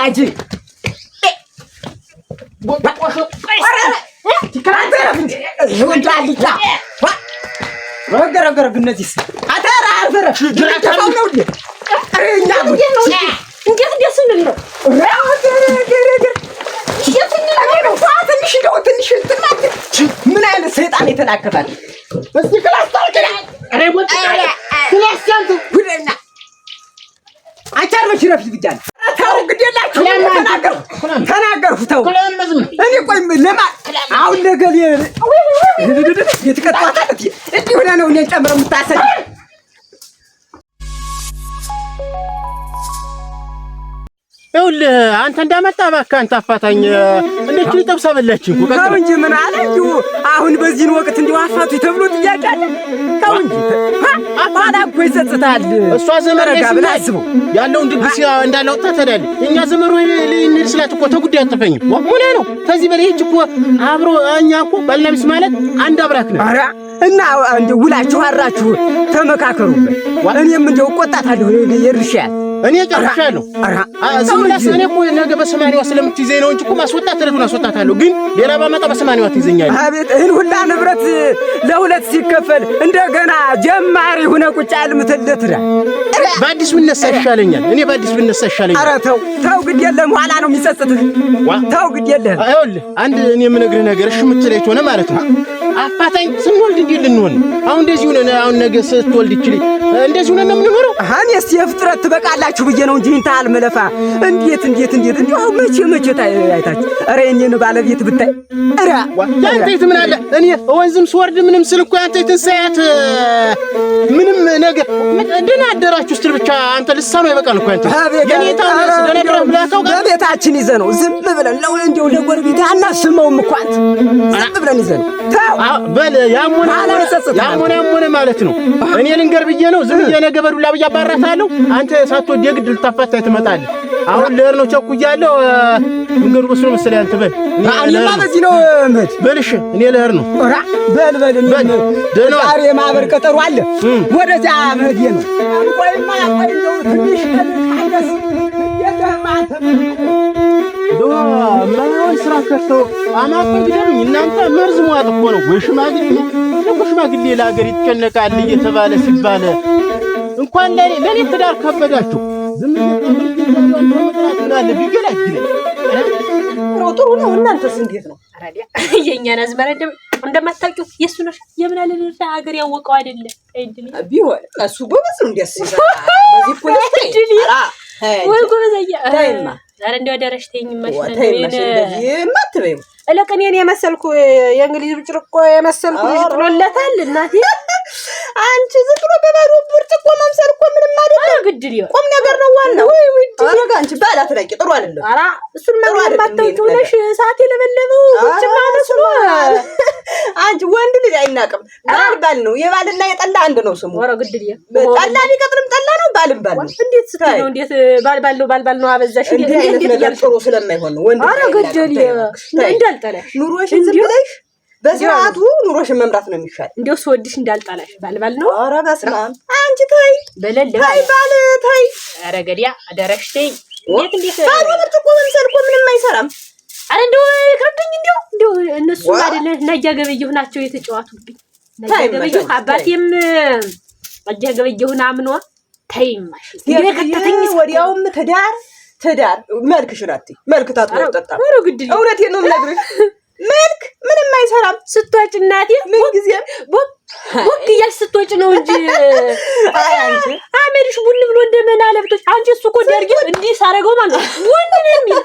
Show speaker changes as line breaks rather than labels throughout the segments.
ወራጅ ቦታቆሽ ትከራከረፍ ይወንዳልታ ወገረገረ ግነዚስ አታራ አርፈረፍ ድራታው ነው አሬኛ እንዴት ደስንል ነው ምን አይነት ሰይጣን የተላከፋል እስቲ ክላስ ታርቀና አሬ ወጣ ክላስ ያንተ ጉደና አቻርበሽ ረፍ ይብጃል ታው ግዴላችሁ ተናገርኩ ተው እኔ ቆይ ለማ አሁን ነገር የተቀጣጣት እንዴ ሆነ ነው እኔን ጨምረው የምታሰድ
ይኸውልህ አንተ እንዳመጣ እባክህ አንተ አፋታኝ እንዴት ሊጠብሳ በላችሁ እኮ
ተው እንጂ ምን አለ እንዲሁ አሁን በዚህን ወቅት እንዲሁ አፋቱ ተብሎ ጥያቄ አለ ተው እንጂ አፋታ እኮ ይጸጽታል
እሷ ዘመር ያስበው ያለውን ድግስ እንዳላወጣ ተዳል እኛ ዘመሩ ልንል ስላት እኮ ተጉዳይ አጥፈኝ ምን ነው ከዚህ በላይ እቺ እኮ አብሮ እኛ እኮ ባልና ሚስት ማለት አንድ አብራክ ነው
አራ እና እንደ ውላችሁ አራችሁ ተመካከሩበት እኔም እንደው ቆጣታለሁ ይርሻል
እኔ ጨርሻለሁ አስምላስ እኔ እኮ ነገ በሰማንያዋ ስለምትይዘኝ ነው እንጂ እኮ ማስወጣት ተረቱን አስወጣታለሁ ግን ሌላ ባመጣ በሰማንያዋ ትይዘኛለህ
አቤት እህል ሁላ ንብረት ለሁለት ሲከፈል እንደገና ጀማሪ ሆነ ቁጭ አልምትለት
በአዲስ ብነሳ ይሻለኛል እኔ በአዲስ ብነሳ ይሻለኛል
ኧረ ተው ግድ የለም ኋላ ነው የሚጸጽትህ ተው ግድ የለም
አይወልህ አንድ እኔ የምነግርህ ነገር እሺ የምትለኝ ሆነ ማለት ነው አፋታኝ ስንወልድ እንዴ ልንሆን አሁን እንደዚህ ሆነ አሁን ነገ ስትወልድ ይችላል እንደዚህ ሆነ ነው የምንኖረው
እኔስ የፍጥረት ትበቃላችሁ ብዬ ነው እንጂ እንታል መለፋ እንዴት እንደው መቼ ታይታችሁ ኧረ የኔን ባለቤት ብታይ ኧረ
ያንተ ምን አለ እኔ ወንዝም ስወርድ ምንም ስል እኮ ያንተ ትንሳያት ምንም ነገር ደህና አደራችሁ ስትል ብቻ አንተ ልሳኑ ይበቃል እኮ አንተ የኔታው ስለነገረህ ብላታው
በቤታችን ይዘ ነው ዝም ብለን ነው እንደው ለጎረቤት አናስመውም እኮ አንተ ዝም ብለን ይዘ ነው ታው
በል ያሞነ ማለት ነው እኔ ልንገር ብዬ ነው ዝም የነገ በዱላ ብዬ አባራታለሁ አንተ ሳትወድ የግድ ልታፋታይ ትመጣለህ አሁን ለር ነው ቸኩያለሁ መንገዱ ወስኖ መሰለኝ አንተ በል
አንማ በዚህ ነው መድ
በልሽ እኔ ለር ነው
ኦራ በል ዛሬ ማህበር ቀጠሮ አለ ወደዛ መሄድ ነው ቆይማ ነው ትንሽ አንደስ የደማተ
ማን ስራ ከቶ አማፈ ግደሉኝ እናንተ መርዝ ሟጥ እኮ ነው ወይ ሽማግሌ ለሀገር ይጨነቃል እየተባለ ሲባለ እንኳን ለኔ ትዳር ከበዳችሁ ዝም ብላችሁ ቢገላግል
ጥሩ ነው እናንተስ እንዴት ነው
አራዲያ የኛን አዝመራ እንደማታውቂው የሱ ነው የምናለን ሀገር ያወቀው አይደለ እንዴ
ቢሆን እሱ ጎበዝ ነው እንደዚህ በዚህ ፖለቲካ
ወይ ጎበዛያ አይማ ዛሬ እንደው ደረሽተኝ ማሽነ
እንደዚህ ማትበይ
እለቀን የኔ የመሰልኩ የእንግሊዝ ብጭርቆ የመሰልኩ ልጅ ጥሎለታል እናቴ
አንቺ ዝም ብሎ በባዶ ብርጭቆ መምሰል እኮ ምንም አይደለም
ግድል ይሆን
ቁም ነገር ነው ዋናው ወይ ወዲህ አንቺ ባላት ላይ ጥሩ አይደለም
አራ እሱን ማታውቂው ነሽ ሰዓት የለበለበው ብቻ መስሎ
አንቺ ወንድ ልጅ አይናቅም ባል ነው የባልና የጠላ አንድ ነው ስሙ
ወራ ግድል ይሆን
ጠላ ቢቀጥልም ጠላ ነው ባልም ባል ነው
እንዴት ስትይ ነው እንዴት ባል ነው አበዛሽ
እንዴት ነገር ጥሩ ስለማይሆን ነው ወንድ
አራ ግድል እንዳልጠላሽ
ኑሮሽን ዝም ብለሽ በስርዓቱ ኑሮሽን መምራት ነው የሚሻል
እንደው ስወድሽ እንዳልጠላሽ ባል ነው
ኧረ በስመ አብ አንቺ ተይ
በለለ
ባል ተይ
ኧረ ገዲያ አደረሽተኝ እንዴት
ባዶ ብርጭቆ መምሰል እኮ ምንም አይሰራም
አረ እንደው ይከብደኝ እንደው እነሱ አይደለ ነጃገበየሁ ናቸው የተጫዋቱብኝ ነጃገበየሁ አባቴም ነጃገበየሁና አምኖ ተይማሽ
የከተተኝ ወዲያውም ትዳር መልክሽ ናት መልክ ታጥቦ ተጣጣ እውነቴን ነው የምነግርሽ መልክ ምንም አይሰራም ስትወጪ እናቴ ምን ጊዜም ቦክ እያልሽ ስትወጪ ነው እንጂ አንቺ አሜሪሽ ቡል ብሎ እንደምን አለብቶች አንቺ እሱ እኮ ደርጊ እንዲህ ሳረገው ማለት ወንድ ነው የሚል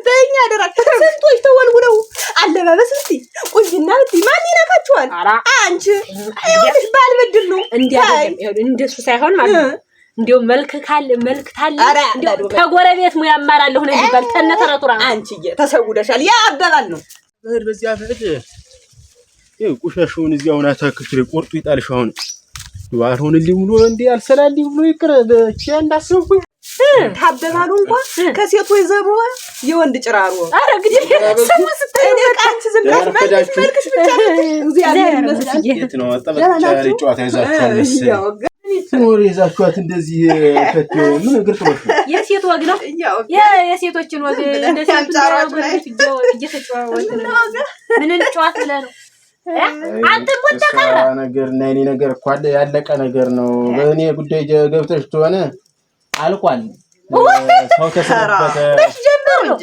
በእኛ ደረክ ስንቶች ተወልውለው አለባበስ እስቲ ቁንጅና እስቲ ማን ይነካችኋል አንቺ አይወልሽ ባልበድል ነው
እንዲህ አይደለም እንደሱ ሳይሆን ማለት ነው እንዴው መልክ ታለ እንዴው ተጎረቤት ሙያ አማራለሁ ነው የሚባል ተነተረቱራ
አንቺዬ ተሰውደሻል ያ አባባል ነው
በዚያ ፍቅድ ቆሻሻውን እዚያውና ታክክሪ ቆርጡ ይጣልሽ አሁን ዋልሆንልኝ ብሎ እንዴ አልሰላልኝ ብሎ ይቅር በቻ እንዳሰብኩኝ
ታበባሉ እንኳን ከሴቱ ይዘሩ የወንድ ጭራሩ
አረ ግዲ ሰሙ
ስትጠይቃንቺ ዝም ብለሽ መልክሽ ብቻ ነው እግዚአብሔር ይመስገን
ነው አጣበቻ ጨዋታ ይዛችኋል ትኖር ይዛችኋት እንደዚህ ፈትዮ ምን ግርጥሎሽ
የሴት ወግ ነው የሴቶችን ወግ እንደዚህ እንደው እየተጫወተ ነው ምን እንጫወት ብለህ ነው አንተ ወጣቀራ
ነገር እና እኔ ነገር እኮ አለ ያለቀ ነገር ነው በእኔ ጉዳይ ገብተሽ ተሆነ አልቋል ሰው ተሰረበተ
መች ጀመር ነው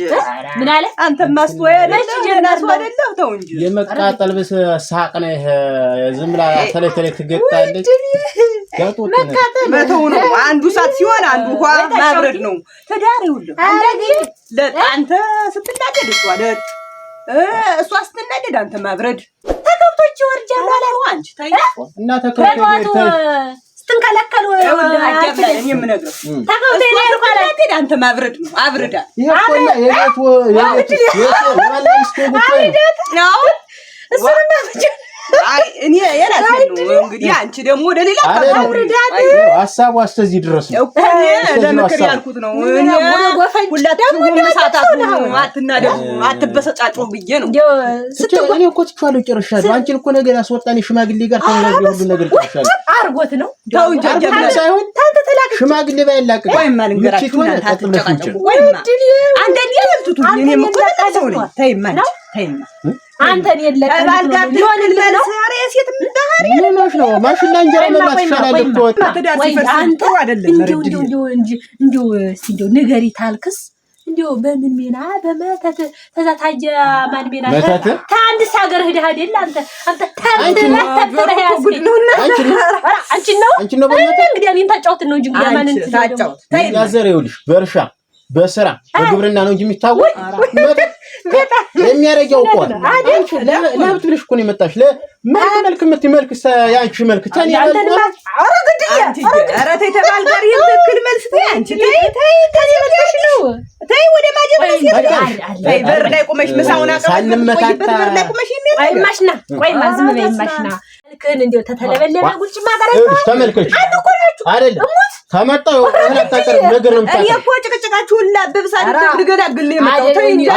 ምን አለ
አንተ ማስተዋያ ለሽ ጀናስ ወደለው ተው እንጂ
የመቃጠል በስ ሳቅ ነው ዝም ብላ ተለተለ ትገጣለች
መቃጠል መተው ነው አንዱ ሳት ሲሆን አንዱ ውሃ ማብረድ ነው ተዳሪ ሁሉ አንተ ስትናደድ እሷ ስትናደድ አንተ ማብረድ ተከብቶች ወርጃ ማለት አንቺ ታይ
እና ተከብቶች
ስትንከለከሉ
እኔ የምነግረው ተከብቶ ይሄር ማለት አንተ ማብረድ ነው አብረዳ
ይሄ እኮ
ነው እሱንማ አይ እኔ የራሴ ነው እንግዲህ አንቺ ደግሞ ወደ ሌላ ታውርዳት
ሐሳቡ አስተዚህ ድረስ ነው
እኮ ለምክር ያልኩት ነው እኔ ሁላችሁም መሳታት ነው አትናደዱ አትበሰጫጩ ብዬ ነው
እኔ እኮ ትቻለው ጨርሻለሁ አንቺን እኮ ነገር ያስወጣኝ ሽማግሌ ጋር ተነጋግረን ሁሉ ነገር ጨርሻለሁ
አርጎት ነው
ተው እንጂ
ሳይሆን ታንተ ተላክ ሽማግሌ ባይላቅ
ወይም ማንገራችሁ ታጥጨቃጨቁ ወይም አንተ ዲያልቱቱ እኔ መቆጣጣው ነው ተይማ አንተን የለቀም ሊሆንልህ ነው ዛሬ ሴት ምንዳሪ
ምንሽ ነው ማሽላ እንጀራ መብላት ይሻላል እኮ
ወይ አንተ አይደለም
እንዴው ንገሪ ታልክስ እንዴው በምን ሜና በመተት ተዛታጀ ማን ሜና ታንድ ሳገር ሄደ አይደል አንተ ታንተ አንቺ ነው እንግዲህ እኔን ታጫውት ነው እንጂ እንግዲህ ማንን ታጫውት
ያዘሬውልሽ በርሻ በስራ በግብርና ነው እንጂ የሚታወቅ የሚያረጋው እኮ አይደል ለሀብት ብለሽ እኮ ነው የመጣሽ ለመልክ መልክ ያንቺ መልክ ታኒ
ኧረ ተይ ተባል ጋር ይልክል መልስ ተይ አንቺ ተይ ወደሽ ነው ተይ ወደ ማጀበስ ተይ በር ላይ ቆመሽ መሳውና
ሳንመታታ
በር ላይ ቆመሽ
አይማሽና ቆይ ማዝም ነው አይማሽና ልክን እንደው ተተለበለበ ጉልጭ ማጋራ
ተመልከች አይደለም ተመጣው አላጣቀር ነገር ነው
እኔ እኮ ጭቅጭቃችሁን ላበብሳ ልገዳግል የመጣው ተይ እንጂ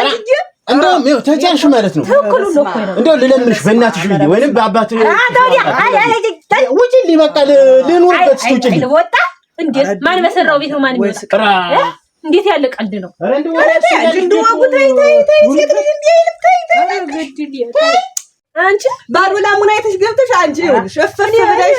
እንደውም ይኸው ተጫንሽ ማለት ነው እንደው ልለምንሽ በእናትሽ ብዬ ወይንም በአባትሽ ውጪልኝ በቃ ልኑርበት ውጪልኝ
ወጣ እንዴት ማን በሰራው ቤት ነው ማን ይመስክራ እንዴት ያለ ቀልድ ነው
ኧረ እንደው ተይ ሴት ልጅ እንዴ ተይ አንቺ ባሩላ ሙናይተሽ ገብተሽ አንቺ ይኸውልሽ እፈፍ ብለሽ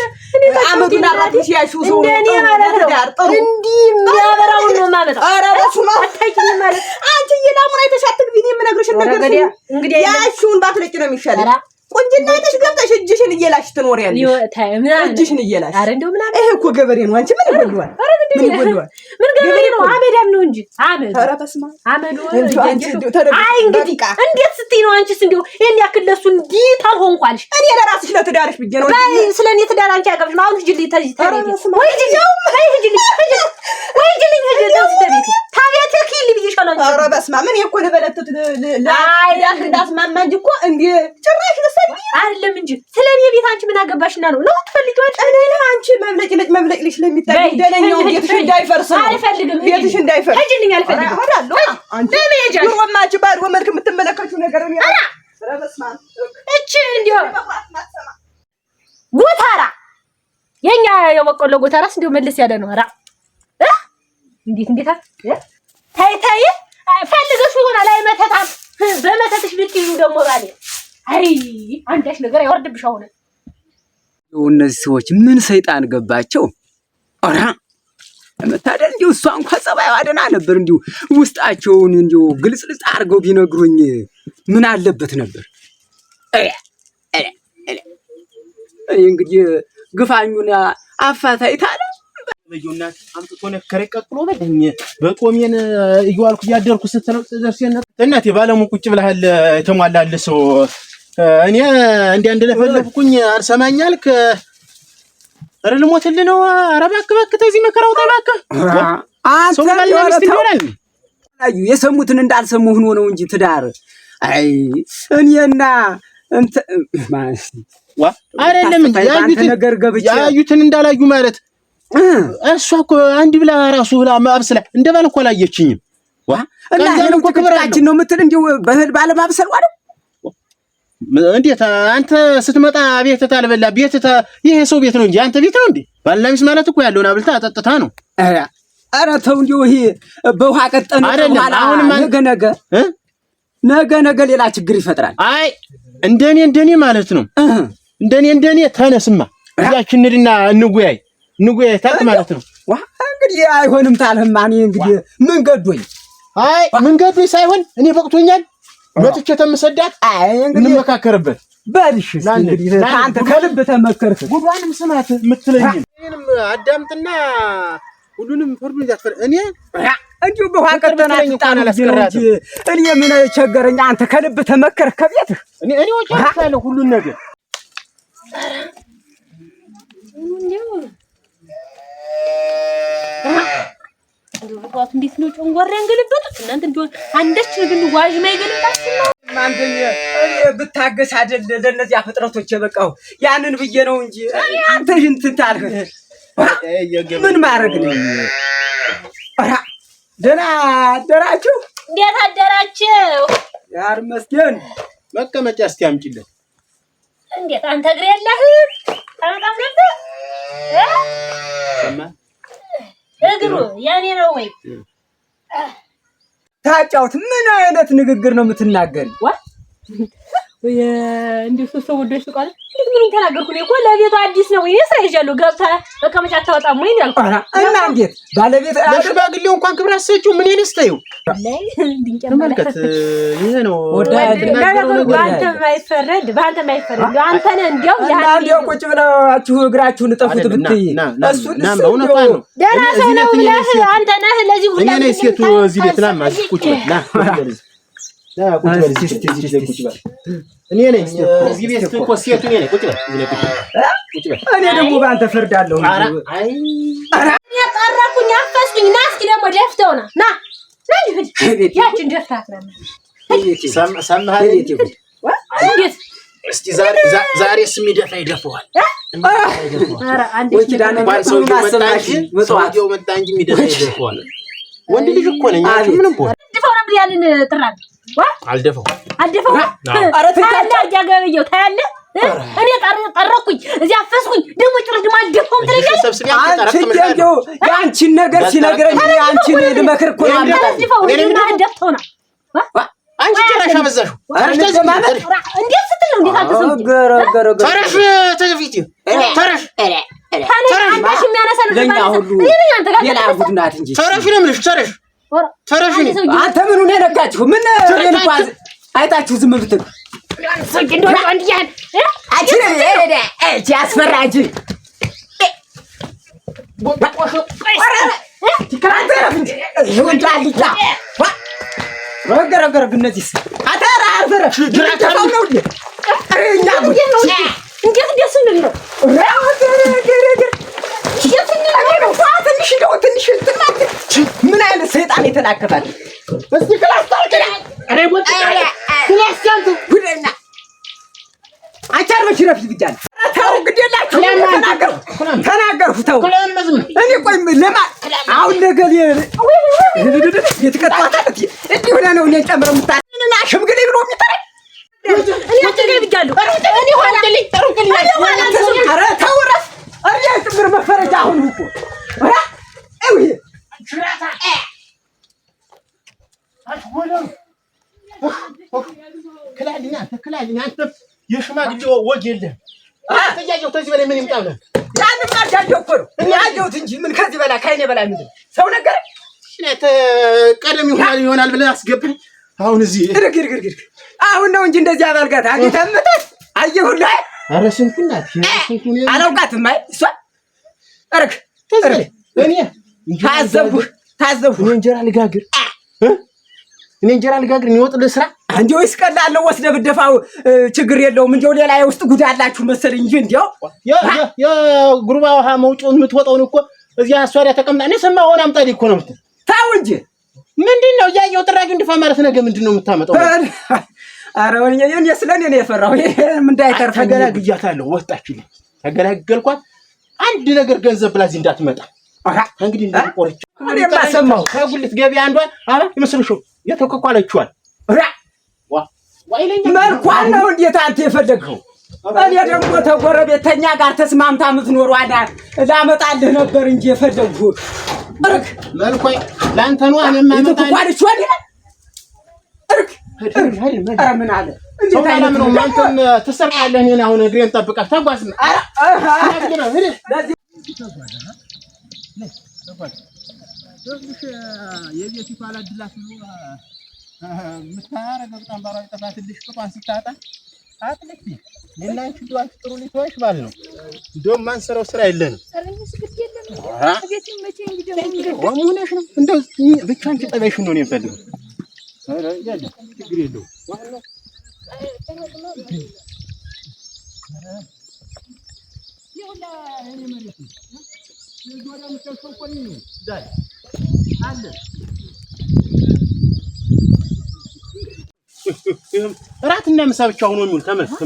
አመዱን አራጥሽ ያሽው ሰው
እንደኔ ማለት ነው እንዴ የሚያበራው ነው ማለት
ኧረ በስመ አብ አታውቂኝ ማለት አንቺ የላሙናይተሽ አትግቢ ነው የምነግርሽ ነገር እንግዲህ ያሽውን ባትለቂ ነው የሚሻለው ቁንጅና አይተሽ ገብተሽ እጅሽን እየላሽ ትኖሪያለሽ እጅሽን እየላሽ
ኧረ እንደው ምናምን
ይሄ እኮ ገበሬ ነው አንቺ ምን ይጎልዋል
ምን ገበሬ ነው አመዳም ነው እንጂ አመድ
ኧረ በስመ አብ
አመዱ አይ እንግዲህ እንዴት ስትይ ነው አንቺስ እንደው ይሄን ያክል ለሱ እንዲህ ታልሆንኳልሽ
እኔ ለራስሽ ለትዳርሽ ብዬ ነው
ስለኔ ትዳር አንቺ ያቀብሽ አሁን ሂጂልኝ ተዚህ ተቤት ወይ ሂጂልኝ ታቤት ኪል ብዬሻለሁ
ኧረ በስመ አብ ምን እኮ ለበለተት ለአይዳክ እንዳስማማ እንጂ እኮ እንዴ ጭራሽ ለሰኝ
አይደለም እንጂ ስለኔ ቤት አንቺ ምን አገባሽና ነው ትፈልጊዋለሽ
እኔ አንቺ መብለጭልሽ ለሚታይ ደለኛው ቤትሽ እንዳይፈርስ ነው
አልፈልግም
ቤትሽ እንዳይፈርስ
ሂጂልኝ አልፈልግም
አዳለው አንቺ ወማች ባድ ወመልክ የምትመለከቱ ነገር ነው ኧረ በስመ አብ
እቺ እንዲሁ ጎታራ የኛ የበቆሎ ጎታራስ እንዲሁ መልስ ያለ ነው ራ እንዴት ታይ ፈልገሽ ይሆናል ላይ መተታም በመተትሽ ልትይዙ ደግሞ ባለ አይ አንዳች ነገር ያወርድብሽ አሁን
እነዚህ ሰዎች ምን ሰይጣን ገባቸው ኦራ መታደል እንዲሁ እሷ እንኳን ጸባዩ አደና ነበር እንዲሁ ውስጣቸውን እንዲሁ ግልጽልጽ አድርገው ቢነግሩኝ ምን አለበት ነበር እንግዲህ ግፋኙና አፋታይታለ
በየውናት አምጥቶ ነከረ ቀጥሎ በደኝ በቆሜን እየዋልኩ ያደርኩ ስትደርሰና እናቴ ባለሙ ቁጭ ብለሃል ተሟላል ሰው እኔ እንዴ እንደለፈለፍኩኝ አልሰማኛልክ ረል ሞትል ነው አረባክ ባክ ተዚህ መከራው ተባከ
አንተ ያዩ የሰሙትን እንዳልሰሙ ሆኖ ነው እንጂ ትዳር አይ እኔና እንተ ማስ
ዋ አይደለም ያዩትን እንዳላዩ ማለት እሷ እኮ አንድ ብላ ራሱ ብላ ማብሰላ እንደባል እኮ ላየችኝም ዋ
እና ይሄን እኮ ክብራችን ነው የምትል እንዴ በህል ባለማብሰል ዋለው
እንዴት አንተ ስትመጣ ቤት ታልበላ ቤት ይሄ ሰው ቤት ነው እንጂ አንተ ቤት ነው እንዴ ባልና ሚስት ማለት እኮ ያለውን አብልታ አጠጥታ ነው።
ኧረ ተው እንዲሁ ይሄ በውሃ ቀጠነ
አይደለም። አሁንም
ነገ ሌላ ችግር ይፈጥራል።
አይ እንደኔ ማለት ነው። እንደኔ ተነስማ እዛችን እንድና እንጉያይ ታክ ማለት ነው።
እንግዲህ አይሆንም ታልህማ እኔ እንግዲህ
መንገዶኝ ሳይሆን እኔ በቅቶኛል። መጥቼ ተመሰዳት እንመካከርበት በልሽ። እንግዲህ አንተ ከልብ ተመከርክ ጉዷንም ስማት የምትለኝ እኔንም አዳምጥና ሁሉንም ፈርዱ ያፈር እኔ እንዲሁ በውሃ ቀጠና አላስቀራትም። እኔ ምን ቸገረኝ? አንተ ከልብ ተመከርክ ከቤትህ እኔ ወጫለሁ ሁሉን ነገር
ሩቋት እንዴት ነው ጮንጓራ ያንገለበጡት እናንተ እንደው አንደች ግን ዋጅ ማይገለጣችሁ ነው።
ማንደኛ እኔ ብታገስ አይደል ለነዚያ ፍጥረቶች የበቃው ያንን ብዬ ነው እንጂ አንተ እንትን ታልህ ምን ማድረግ ነው? አራ ደህና አደራችሁ?
እንዴት አደራችሁ?
ያር መስገን
መቀመጫ እስቲ አምጪልኝ።
እንዴት አንተ እግር የለህም? ታመጣም ነበር
ሰማ
እግሩ ያኔ ነው ወይ?
ታጫውት ምን አይነት ንግግር ነው የምትናገሪ?
ወይ እንዴት ሰው ወደሽ ቃል ምንም ተናገርኩ እኔ እኮ ለቤቱ አዲስ ነው ወይ ስራ ይዣለሁ ገብታ መቀመጫ አታወጣም ወይ ያልኩ።
እና እንዴት ባለቤት
ለሽማግሌው እንኳን ክብር አሰጪው ምን ይነስተው
ላይ ድንቄር
ማለት ይሄ ነው።
በአንተ ማይፈረድ አንተ ነህ እንዲያው
ያንዴው ቁጭ ብላችሁ እግራችሁን እጠፉት ብትይ
እሱ ነው
ደህና ሰው ነው ብለህ አንተ ነህ ለዚህ ሁሉ
እኔ ነኝ ሴቱ እዚህ ቤት ና ማዚ ቁጭ ና ቁጭ በል ቁጭ በል እኔ ነኝ እዚህ ቤት እኮ ሴቱ እኔ ነኝ ቁጭ በል
እኔ ደግሞ በአንተ ፈርዳለሁ።
አይ
እኔ ቀረኩኝ አፈስኩኝ ና እስኪ ደግሞ ደፍተውና ና ያችን ደፍታት ነው
ሰማህ
እንዴት
እስቲ ዛሬስ የሚደፋ ይደፋዋል።
ኧረ አንዴ
ኪዳነ
ሰው መጣ እንጂ የሚደፋ ይደፋዋል። ወንድ ልጅ እኮ ነኝ ምንም ቦል
ደፋው ነበር ያልን ጥራል
አልደፋው
ኧረ ታያለህ ታያለህ እኔ ጠረኩኝ እዚህ አፈስኩኝ ደግሞ ጭራሽ ደግሞ አልደፋውም ትለኛለህ።
የአንቺን ነገር ሲነግረኝ አንቺን ልመክር እኮ ነው።
ደፍተው ነው
አንቺ ጭራሽ አበዛሽው።
እንዴት ስትል ነው እንዴት አልተሰው
ተረሽ ተፊት ተረሽ
አንዳሽ የሚያነሳ ነው
ለኛ ሁሉ ሌላ ጉድናት እንጂ
ተረሽ ነው የምልሽ ተረሽ
አንተ ምን ሆነ ነካችሁ? ምን ለልቋዝ አይታችሁ ዝም ብትል
ሰግን ነው አንዲያን
አጅ ያስፈራጅ
ወጣቆሽ
ትካንተረፍ እንዴ ወንዳልታ ወገረገረ ብነዚስ አታራ አፈረ ድራታው ነው እንዴ አሬኛ
እንዴት ደስ ነው ነው
ምን አይነት ሰይጣን የተላከፋል? እስቲ ክላስ ታልከና አሬ ወጣ ክላስ ያንተ ጉደኛ አቻርበሽ ረፍ ይብጃል። ታው ግዴላችሁ ተናገርኩ ተው እኔ ቆይ ለማ አሁን ነገር የተከታተለት እንዴ ሆነ ነው እኔ ጨምሮ ምታና ሽምግሌ ብሎ የሚጠራኝ
እኔ አትገኝ ብቻለሁ እኔ ሆነ
አረ ተው ረፍ አሪያ ጥምር መፈረጃ አሁን እኮ አይ ሽራታ ክላልኛ አንተ የሽማግሌ ወግ የለህም። አትያየው ተዚህ በላይ ምን ይምጣው? ያንን ማጃጀው እኮ ነው እኔ አየሁት እንጂ ምን ከዚህ በላይ ከአይኔ በላይ ምንድን ሰው ነገር እኔ ቀደም ይሆናል ብለህ አስገብኝ። አሁን እዚህ ግርግር አሁን ነው እንጂ እንደዚህ አባልጋት አግተምተት አየሁልህ። ኧረ ስንኩናት አላውቃትም። አይ እሷ አረክ ተዚህ እኔ ታዘብኩ እንጀራ ልጋግር እኔ ወጥ ልስራ እንዴ ወይስ ቀላለሁ? ወስደህ ብትደፋው ችግር የለውም። እንዴው ሌላ የውስጥ ጉድ አላችሁ መሰለኝ እንጂ እንዴው የጉርባ ውሃ መውጫውን የምትወጣውን እኮ እዚያ አሷሪያ ተቀምጣ እኔ ሰማሁ። ሆነ አምጣልኝ እኮ ነው የምትል ታው እንጂ ምንድነው እያየሁ ጥራጊ እንድፋ ማለት ነገ ምንድነው የምታመጣው? ኧረ ወኔ ስለኔ ነው የፈራው። ምን እንዳይተርፍ ተገላግያታለሁ። ወጣችልኝ ተገላገልኳት። አንድ ነገር ገንዘብ ብላ እዚህ እንዳትመጣ እንግዲህ እንደቆርጭ እኔ ማሰማው ከጉልት ገበያ አንዷን አባ ይመስልሽ የተከኳለችዋል ዋይለኛ መልኳን ነው እንዴት አንተ የፈለግኸው? እኔ ደግሞ ተጎረቤተኛ ጋር ተስማምታ የምትኖር ዋዳ ላመጣልህ ነበር እንጂ የፈለግሁት እርክ
መልኮይ ላንተ ነው እኔማ
አመጣልህ ወዲያ እርክ ኧረ ምን አለ እንዴት አይነት
ነው አንተም ትሰርቃለህ እኔን አሁን እግሬን ጠብቀህ ተጓዝ የቤት ይፋላ ድላስ ነው ምታረገው ጠንባራው ጠፋትልሽ ቁጣን ሲታጣ አጥልቂ ለላንቺ ዱአት ጥሩ ሊቶሽ ባል ነው እንደውም ማንሰራው ስራ የለንም
ሰለኝስ ግድ የለም ቤት መቼ እንግዲህ
ወሙነሽ ነው እንደው ብቻን ተጠበሽ ነው የሚፈልገው አረ ያለ ችግር የለው ዋናው ይውላ እኔ ማለት ነው የጎዳም ተሰቆኝ ነው ዳይ አለ ራትና ምሳ ብቻ ሆኖ የሚውል ተመልክ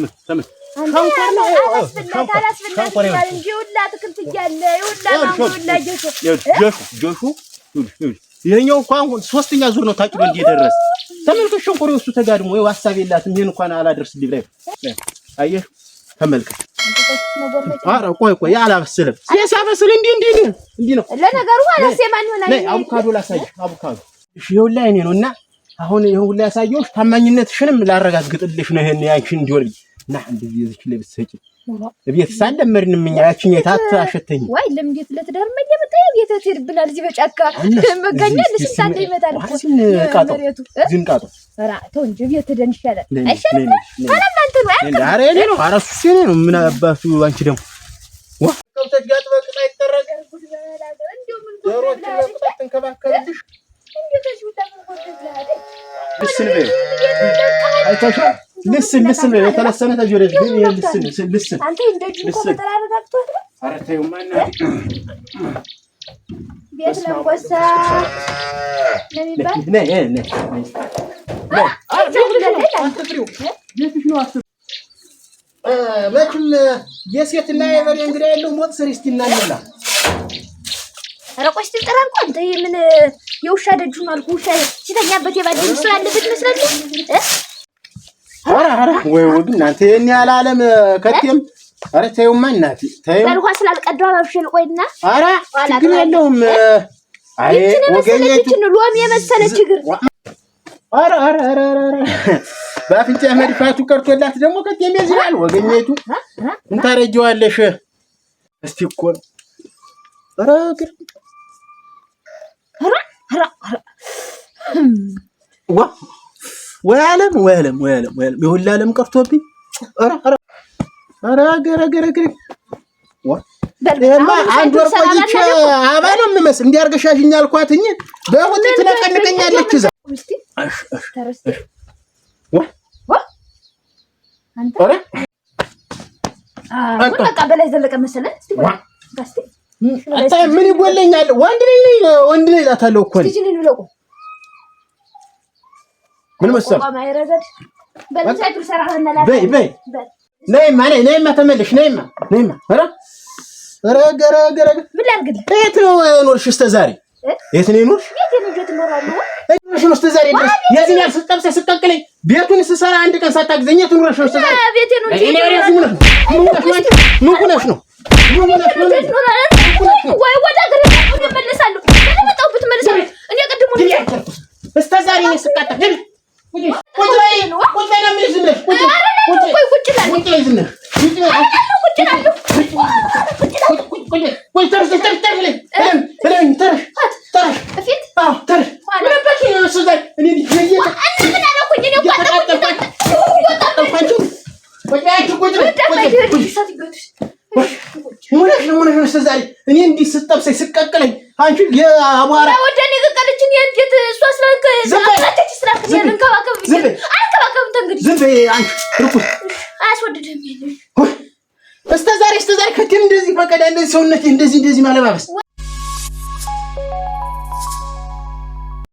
ሸንኮር
እንጂ ሁላ አትክልት እያለ ሁላ ማንጎላ
ጆሹ ይሄኛው እንኳን ሶስተኛ ዙር ነው ታጭዶ እንደደረሰ ተመልከሽ ሸንኮር እሱ ተጋድሞ ወይ ሐሳብ የላትም ይሄን እንኳን አላደርስልኝ ላይ አየህ ተመልከሽ አረ ቆይ አላበስልም ሲያበስል እንዲህ ነው
ለነገሩ አላስ የማን ይሆናል
አቮካዶ ላሳይ አቮካዶ እሺ ይኸውልህ እኔ ነውና አሁን ይሄን ሁሉ ያሳየውሽ ታማኝነትሽንም ላረጋግጥልሽ ነው ይሄን ያንቺን እንዲወርድ እና እንደዚህ እዚህ ለብስ ሰጪ ቤት ሳንደምርንም እኛ ያቺን የታት አሸተኝ
ወይ ለምዴት ለትዳር መየመጣ ቤት ትርብናል እዚህ በጫካ መጋኛል ስንት ይመጣል
መሬቱ ዝንቃጦ
ራ ተው እንጂ ቤት ደን ይሻላል አይሻልም ታላንተ ነው
ኧረ እኔ ነው ኧረ እሱ እኔ ነው ምን አባቱ አንቺ ደግሞ ዋ ከብተሽ ጋጥ በቅጣ ይተረገ ዶሮች በቅጣ ተንከባከብልሽ ልስን የተለሰነ ተጆረጅ ግን ልስን
አንተ እንደጁ ተራረጋግቶ
አረተው ማና
ቤት ለቆሳ ለሚባል
መቼም የሴትና የበሬ እንግዳ ያለው ሞት ስር ይስቲናልና
ረቆሽ ተጠራርቆ አንተ ምን የውሻ ደጁ ነው አልኩ ውሻ ሲተኛበት የባደኝ ሰው ያለበት መስላል
አራ ወይ እናንተ የኔ ያላለም ከቴም አረ ተይውማ እናቴ ተይው
በልኳ ስላልቀደው አባብሽል ቆይና
አራ ችግር የለውም አይ ወገኘቱ
ሎሚ የመሰለ ችግር
አራ ባፍንጫ መድፋቱ ቀርቶላት ደግሞ ከቴም ይዝራል ወገኘቱ እንታረጀዋለሽ እስቲ እኮ አራ ወያለም ይሁላ ዓለም ቀርቶብኝ ገረ በልማ አንድ ወር ቆይቼ አባ ነው የምመስል እንዲያርገሻሽኝ አልኳትኝ በሁሉ ትነቀንቀኛለች እዛ
በቃ በላይ ዘለቀ መሰለህ እስቲ
አታ ምን ይጎለኛል ወንድ ነኝ እላታለሁ እኮ ምን መሰል
ማይረገድ በለሳይ ተሰራህና ላ
በይ ነይማ ተመለሽ ነይማ ኧረ ገረ
ምን ላድርግልህ
የት ነው ኖርሽ እስከ ዛሬ የት ነው ኖርሽ ኖርሽ እስከ ዛሬ ድረስ የዚህ ያል ስጠብሰ ስቀቅለኝ ቤቱን ስሰራ አንድ ቀን ሳታግዘኝ የት ኖርሽ እስከ ዛሬ
ቤቴ ነው እንጂ
ምን ሆነሽ ነው
ወይ ወደ ግሬ እመለሳለሁ ለመጣሁበት እመለሳለሁ እኔ ቀድሞ
እስከ ዛሬ ነው ስቀቅለኝ ቁጭ በይ ነው የምልሽ ዝም ብለሽ እኔ እንዲህ ስትጠብሰኝ ስቀቅለኝ አንቺ የአቧራ
ወደኔ ቀቀለችን የእንጀት እሷ ስላልከ አጥራች ስላልከ የምንከባከብ አልከባከብም እንግዲህ
ዝም በይ አንቺ ርኩስ
አያስወድድም
እስከ ዛሬ ከቴም እንደዚህ ፈቀደ እንደዚህ ሰውነቴ እንደዚህ ማለባበስ